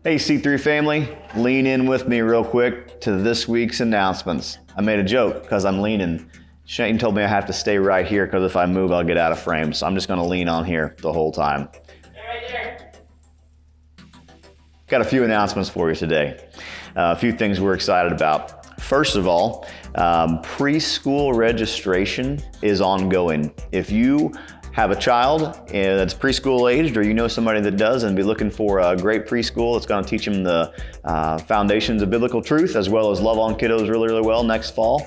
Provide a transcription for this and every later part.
Hey C3 family, lean in with me real quick to this week's announcements. I made a joke because I'm leaning. Shane told me I have to stay right here because if I move, I'll get out of frame. So I'm just gonna lean on here the whole time. Right there. Got a few announcements for you today. A few things we're excited about. First of all, preschool registration is ongoing. If you have a child that's preschool aged, or you know somebody that does and be looking for a great preschool that's going to teach them the foundations of biblical truth as well as love on kiddos really well next fall,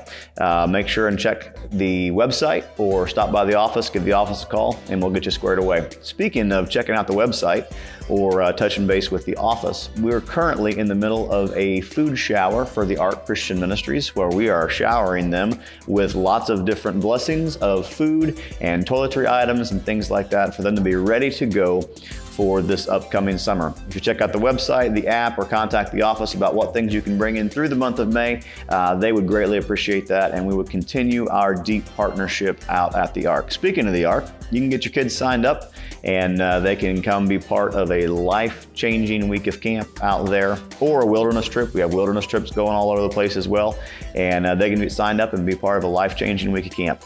make sure and check the website or stop by the office, give the office a call, and we'll get you squared away. Speaking of checking out the website or touching base with the office, we're currently in the middle of a food shower for the Ark Christian Ministries, where we are showering them with lots of different blessings of food and toiletry items and things like that for them to be ready to go for this upcoming summer. If you check out the website, the app, or contact the office about what things you can bring in through the month of May, they would greatly appreciate that, and we would continue our deep partnership out at the Ark. Speaking of the Ark, you can get your kids signed up and they can come be part of a life-changing week of camp out there, or a wilderness trip. We have wilderness trips going all over the place as well, and they can get signed up and be part of a life-changing week of camp.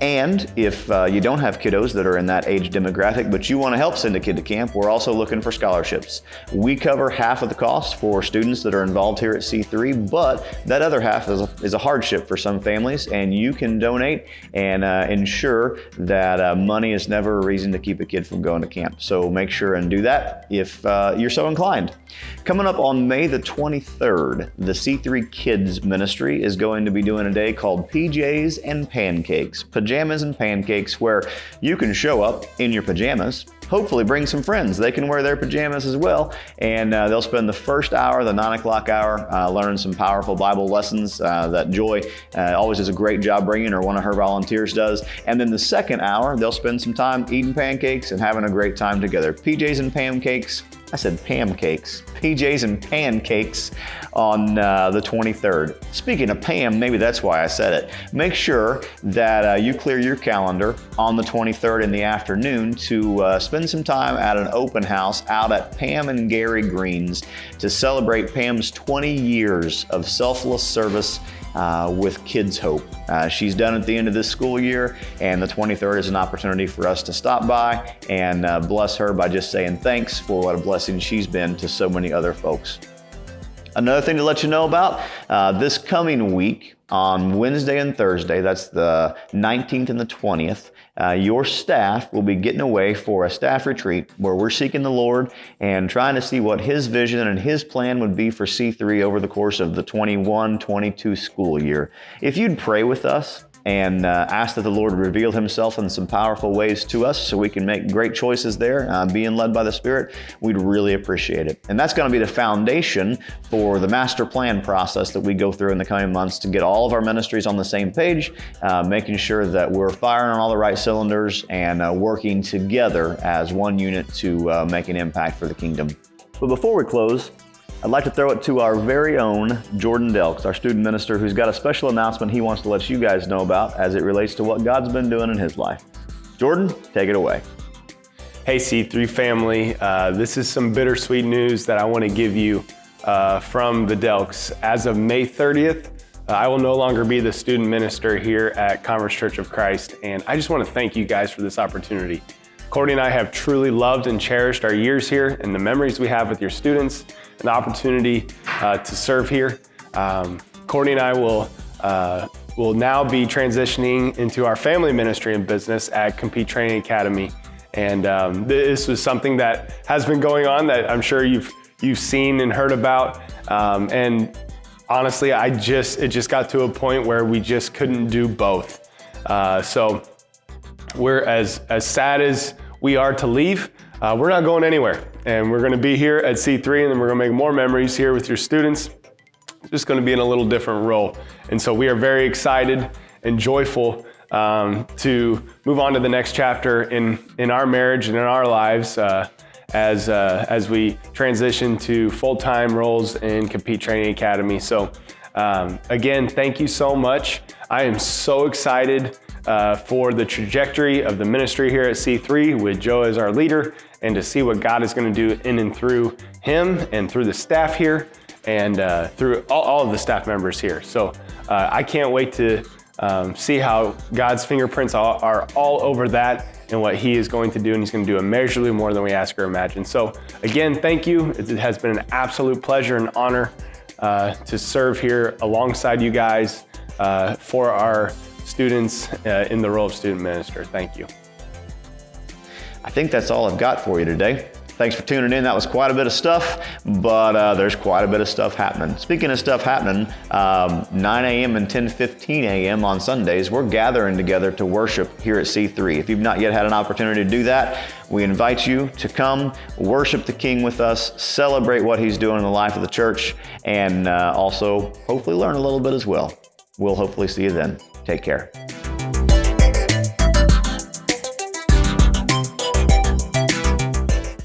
And if you don't have kiddos that are in that age demographic, but you want to help send a kid to camp, we're also looking for scholarships. We cover half of the cost for students that are involved here at C3, but that other half is a hardship for some families, and you can donate and ensure that money is never a reason to keep a kid from going to camp. So make sure and do that if you're so inclined. Coming up on May the 23rd, the C3 Kids Ministry is going to be doing a day called PJs and Pancakes. Pajamas and pancakes, where you can show up in your pajamas, hopefully bring some friends. They can wear their pajamas as well, and they'll spend the first hour, the 9 o'clock hour, learning some powerful Bible lessons that Joy always does a great job bringing, or one of her volunteers does. And then the second hour, they'll spend some time eating pancakes and having a great time together. PJs and pancakes. I said pancakes. PJs and pancakes on the 23rd. Speaking of Pam, maybe that's why I said it. Make sure that you clear your calendar on the 23rd in the afternoon to spend some time at an open house out at Pam and Gary Green's to celebrate Pam's 20 years of selfless service with Kids Hope. She's done at the end of this school year, and the 23rd is an opportunity for us to stop by and bless her by just saying thanks for what a blessing she's been to so many other folks. Another thing to let you know about, this coming week on Wednesday and Thursday, that's the 19th and the 20th, your staff will be getting away for a staff retreat where we're seeking the Lord and trying to see what His vision and His plan would be for C3 over the course of the 21-22 school year. If you'd pray with us and ask that the Lord reveal Himself in some powerful ways to us so we can make great choices there, being led by the Spirit, we'd really appreciate it. And that's going to be the foundation for the master plan process that we go through in the coming months to get all of our ministries on the same page, making sure that we're firing on all the right cylinders and working together as one unit to make an impact for the kingdom. But before we close, I'd like to throw it to our very own Jordan Delks, our student minister, who's got a special announcement he wants to let you guys know about as it relates to what God's been doing in his life. Jordan, take it away. Hey C3 family, this is some bittersweet news that I want to give you from the Delks. As of May 30th, I will no longer be the student minister here at Converse Church of Christ, and I just want to thank you guys for this opportunity. Courtney and I have truly loved and cherished our years here and the memories we have with your students and the opportunity to serve here. Courtney and I will now be transitioning into our family ministry and business at Compete Training Academy. And this was something that has been going on that I'm sure you've seen and heard about. And honestly, it just got to a point where we just couldn't do both. So we're as sad as we are to leave, we're not going anywhere. And we're gonna be here at C3, and then we're gonna make more memories here with your students. It's just gonna be in a little different role. And so we are very excited and joyful to move on to the next chapter in our marriage and in our lives as we transition to full-time roles in Compete Training Academy. So again, thank you so much. I am so excited for the trajectory of the ministry here at C3 with Joe as our leader, and to see what God is going to do in and through him and through the staff here and through all of the staff members here. So I can't wait to see how God's fingerprints are all over that and what he is going to do, and he's going to do immeasurably more than we ask or imagine. So again, thank you. It has been an absolute pleasure and honor to serve here alongside you guys for our students in the role of student minister. Thank you. I think that's all I've got for you today. Thanks for tuning in. That was quite a bit of stuff, but there's quite a bit of stuff happening. Speaking of stuff happening, 9 a.m. and 10:15 a.m. on Sundays, we're gathering together to worship here at C3. If you've not yet had an opportunity to do that, we invite you to come worship the King with us, celebrate what he's doing in the life of the church, and also hopefully learn a little bit as well. We'll hopefully see you then. Take care.